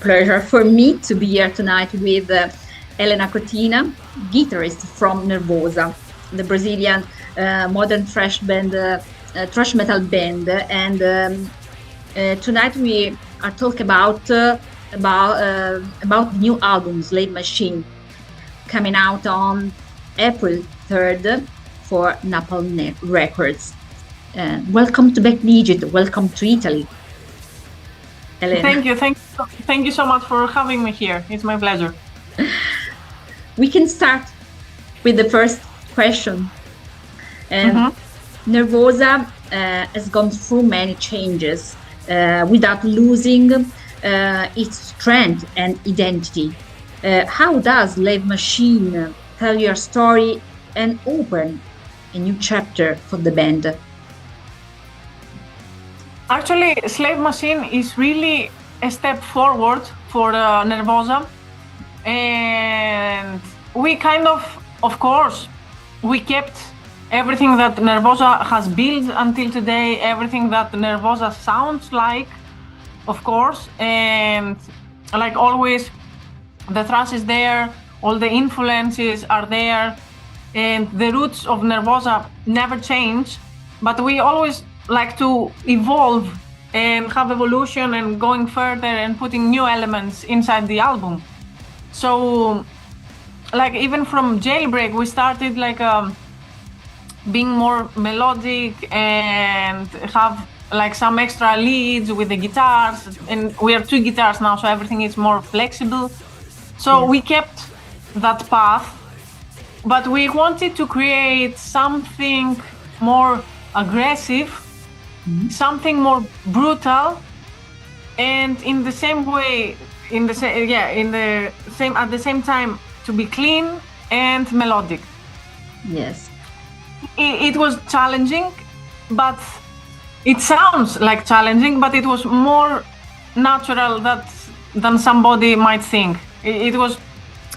pleasure for me to be here tonight with Helena Kotina, guitarist from Nervosa, the Brazilian modern thrash band, thrash metal band. And tonight we are talking about the new album Slave Machine, coming out on April 3rd for Napalm Records. Welcome to BACKdigit. Welcome to Italy. Helena. Thank you so much for having me here. It's my pleasure. We can start with the first question. Nervosa has gone through many changes without losing its strength and identity. How does Slave Machine tell your story and open a new chapter for the band? Actually, Slave Machine is really a step forward for Nervosa, and we kind of course, we kept everything that Nervosa has built until today, everything that Nervosa sounds like, of course, and like always, the thrash is there, all the influences are there, and the roots of Nervosa never change, but we always like to evolve and have evolution and going further and putting new elements inside the album. So like even from Jailbreak we started like being more melodic and have like some extra leads with the guitars, and we are two guitars now, so everything is more flexible. So we kept that path, but we wanted to create something more aggressive, something more brutal, and in the same way, at the same time, to be clean and melodic. Yes. It was challenging, but it sounds like challenging, but it was more natural than somebody might think. It was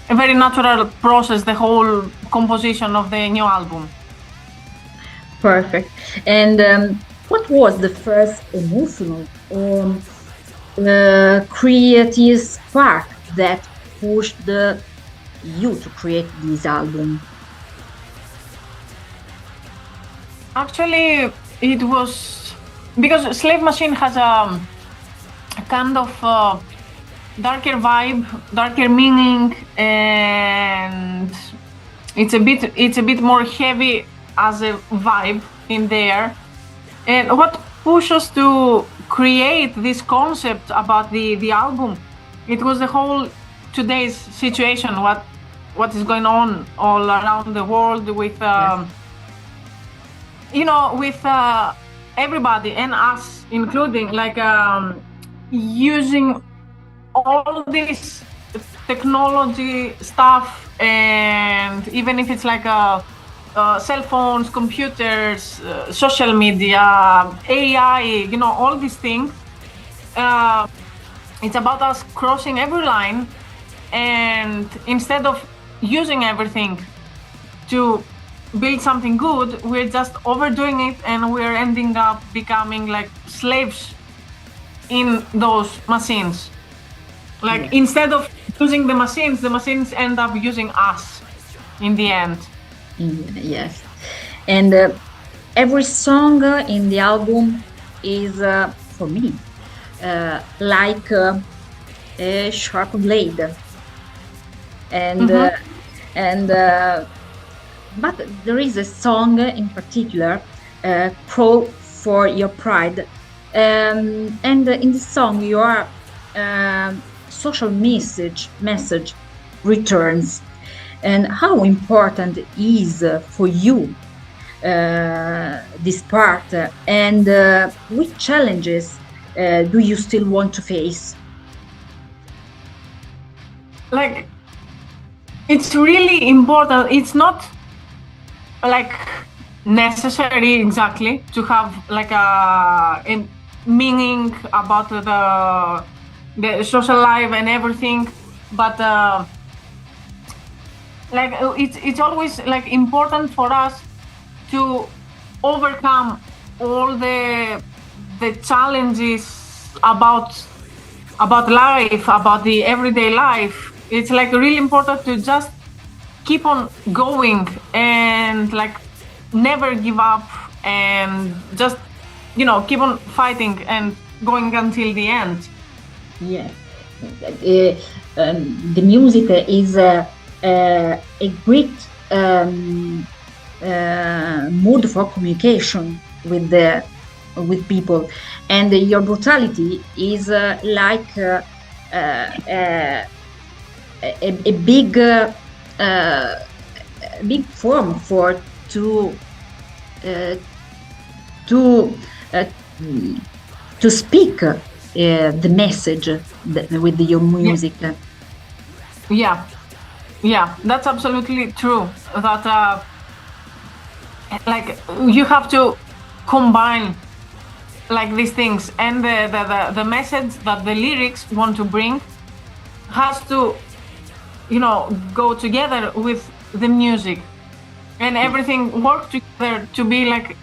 a very natural process, the whole composition of the new album. Perfect. And what was the first emotional or creative spark that pushed you to create this album? Actually, it was because Slave Machine has a kind of darker vibe, darker meaning, and it's a bit more heavy as a vibe in there. And what pushed us to create this concept about the album, it was the whole today's situation, what is going on all around the world with with everybody and us including, like using all this technology stuff, and even if it's like cell phones, computers, social media, AI, all these things. It's about us crossing every line, and instead of using everything to build something good, we're just overdoing it, and we're ending up becoming like slaves in those machines. Like instead of using the machines end up using us in the end. Yes, and every song in the album is for me like a sharp blade, and but there is a song in particular, "Crawl for Your Pride," and in this song your social message returns. And how important is for you this part, and which challenges do you still want to face? Like, it's really important. It's not like necessary exactly to have like a meaning about the social life and everything, but like it's always like important for us to overcome all the challenges about about life, about the everyday life. It's like really important to just keep on going and like never give up and just, you know, keep on fighting and going until the end. Yeah. The music is a great mode for communication with people, and your brutality is like a big form for to uh, to speak the message with your music. Yeah, that's absolutely true. That like you have to combine like these things, and the message that the lyrics want to bring has to, you know, go together with the music, and everything work together to be like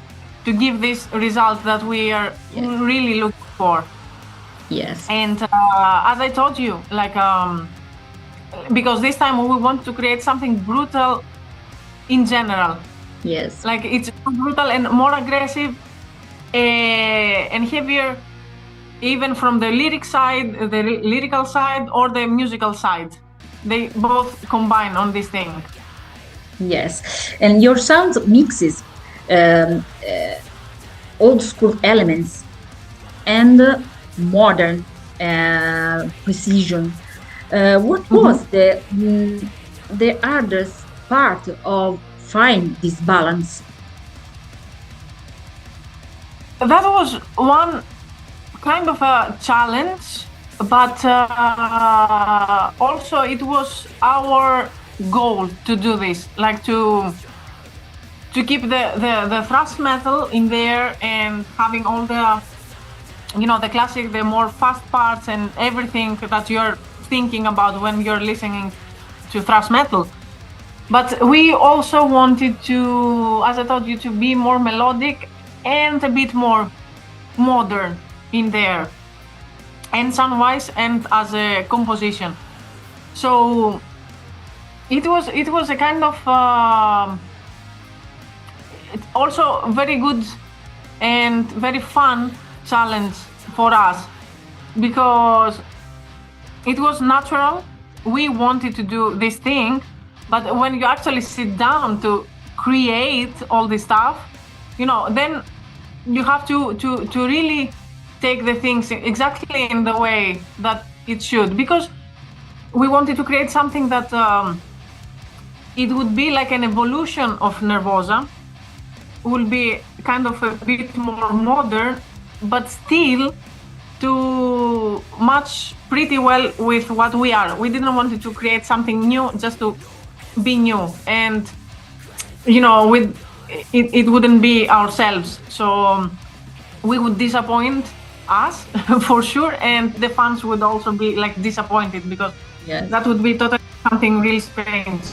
to give this result that we are really looking for. Yes. And as I told you, like because this time we want to create something brutal in general. Yes. Like it's brutal and more aggressive and heavier, even from the lyric side, the lyrical side, or the musical side. They both combine on this thing. Yes, and your sound mixes old school elements and modern precision. What was the hardest part of find this balance? That was one kind of a challenge, but also it was our goal to do this, like to keep the thrash metal in there and having all the, you know, the classic, the more fast parts and everything that you're thinking about when you're listening to thrash metal. But we also wanted to, as I told you, to be more melodic and a bit more modern in there, and sound-wise and as a composition. So it was a kind of also very good and very fun challenge for us, because it was natural. We wanted to do this thing, but when you actually sit down to create all this stuff, you know, then you have to really take the things exactly in the way that it should, because we wanted to create something that it would be like an evolution of Nervosa, will be kind of a bit more modern, but still to match pretty well with what we are. We didn't want to create something new just to be new, and you know, with it wouldn't be ourselves, so we would disappoint us for sure, and the fans would also be like disappointed, because that would be totally something really strange.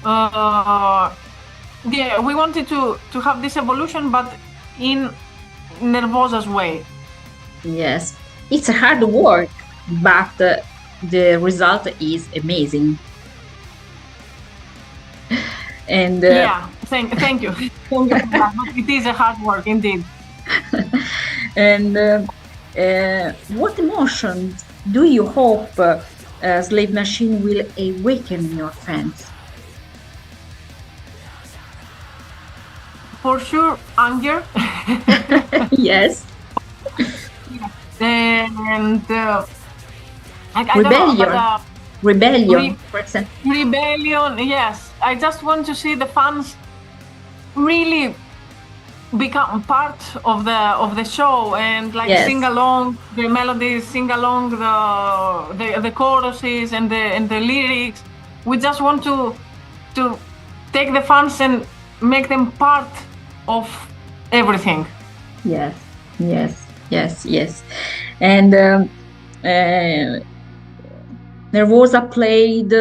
Yeah, we wanted to have this evolution, but in Nervosa's way. Yes, it's a hard work, but the result is amazing. And yeah, thank you. Thank you for that. But it is a hard work indeed. And what emotion do you hope Slave Machine will awaken in your fans? For sure, anger. Yes. And I rebellion. Don't know, but, rebellion, for example. Rebellion, yes. I just want to see the fans really become part of the show and like sing along the melodies, sing along the choruses and the lyrics. We just want to take the fans and make them part of everything. Yes. And Nervosa played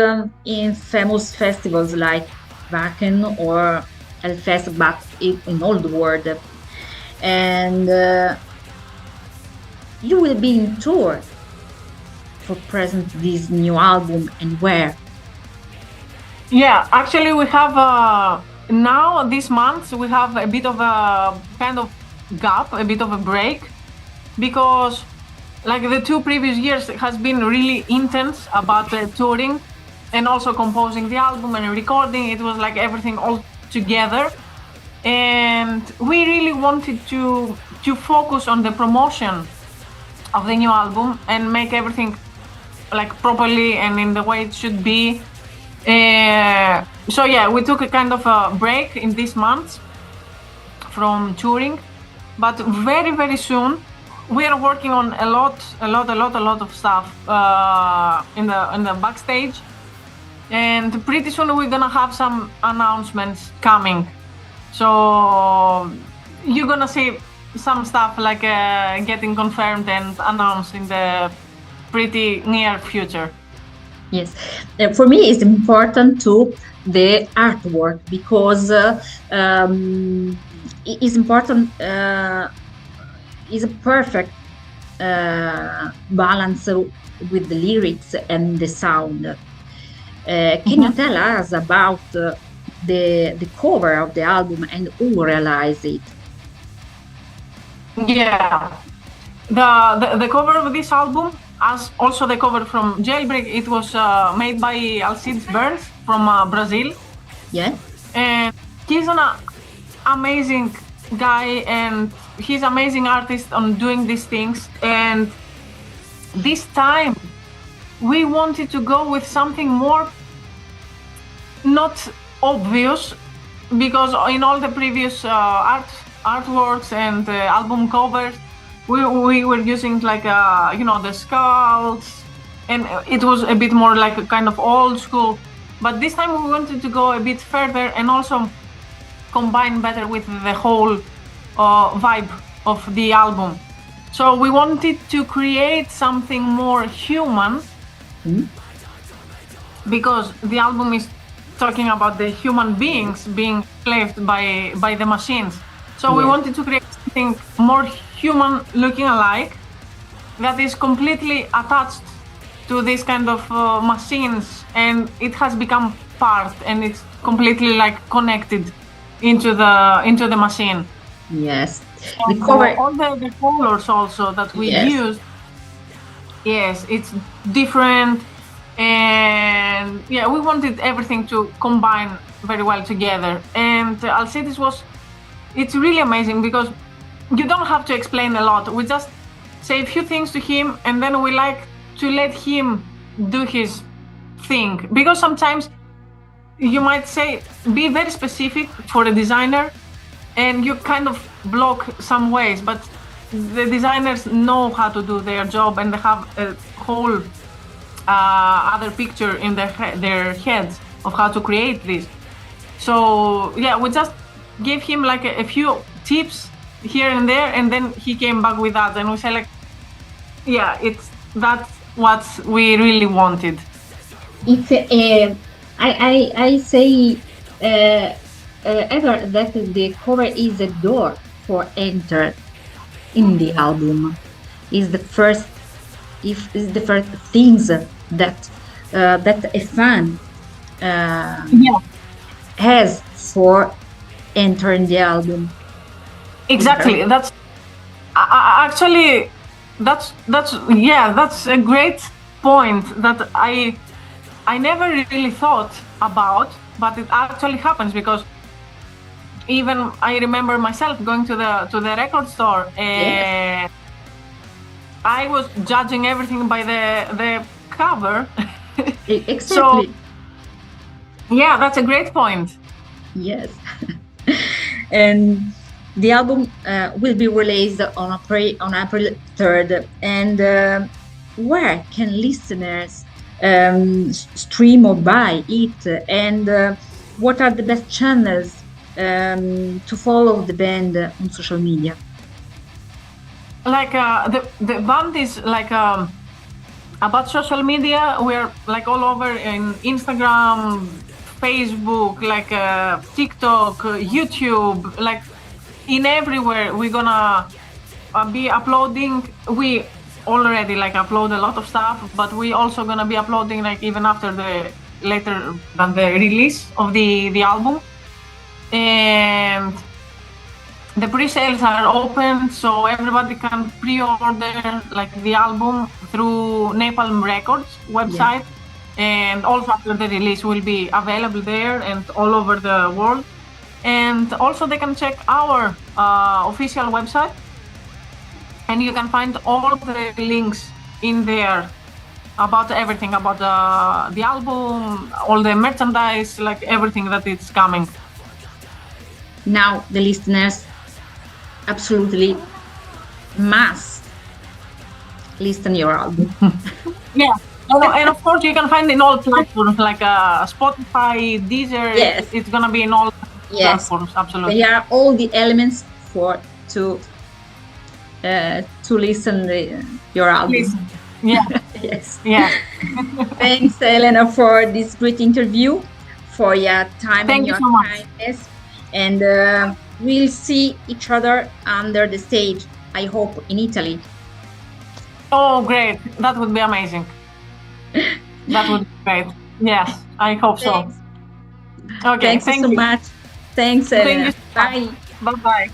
in famous festivals like Wacken or Hellfest back in all the world, and you will be in tour for present this new album and where? Yeah, actually, we have now this month we have a bit of a kind of gap, a bit of a break, because like the 2 previous years has been really intense about the touring and also composing the album and recording. It was like everything all together, and we really wanted to focus on the promotion of the new album and make everything like properly and in the way it should be. So yeah, we took a kind of a break in this month from touring, but very, very soon we are working on a lot of stuff in the backstage, and pretty soon we're gonna have some announcements coming. So you're gonna see some stuff like getting confirmed and announced in the pretty near future. Yes, for me it's important to the artwork because it is important. Is a perfect balance with the lyrics and the sound. Can you tell us about the cover of the album and who realized it? Yeah, the cover of this album, as also the cover from Jailbreak, it was made by Alcides Burns from Brazil. Yeah, and he's an amazing guy, and he's amazing artist on doing these things. And this time we wanted to go with something more not obvious, because in all the previous artworks and album covers we were using like the skulls, and it was a bit more like a kind of old school. But this time we wanted to go a bit further and also combine better with the whole vibe of the album. So we wanted to create something more human, because the album is talking about the human beings being enslaved by the machines. So we wanted to create something more human looking alike that is completely attached to this kind of machines, and it has become part, and it's completely like connected into the machine. Yes, the cover, all the colors also that we used. Yes, it's different, and yeah, we wanted everything to combine very well together. And Alcides it's really amazing because you don't have to explain a lot. We just say a few things to him, and then we like to let him do his thing, because sometimes you might say be very specific for a designer and you kind of block some ways, but the designers know how to do their job, and they have a whole other picture in their heads of how to create this. So yeah, we just gave him like a few tips here and there, and then he came back with that, and we said like, yeah, that's what we really wanted. If I say ever that the cover is a door for enter in the album, is the first things that a fan has for entering the album. Exactly. That's actually that's a great point that I never really thought about, but it actually happens, because even I remember myself going to the record store, and I was judging everything by the cover. Exactly. So yeah, that's a great point. Yes. And the album will be released on April 3rd. And where can listeners stream or buy it? And what are the best channels to follow the band on social media? Like the band is like about social media. We're like all over in Instagram, Facebook, like TikTok, YouTube, like in everywhere we're gonna be uploading. We already like upload a lot of stuff, but we also gonna be uploading like even after the later than the release of the album. And the pre-sales are open, so everybody can pre-order like the album through Napalm Records website. And also after the release will be available there and all over the world. And also they can check our official website, and you can find all the links in there about everything, about the album, all the merchandise, like everything that is coming. Now the listeners absolutely must listen your album. Yeah. And of course you can find in all platforms like Spotify, Deezer. Yes. It's gonna be in all platforms. Absolutely. There are all the elements to listen your album. Listen. Yeah. Yes. Yeah. Thanks, Helena, for this great interview, for your time and your kindness. And we'll see each other under the stage, I hope, in Italy. Oh, great. That would be amazing. That would be great. Yes, I hope so. Okay, Thanks so much. Thanks, Helena. Bye. Bye-bye.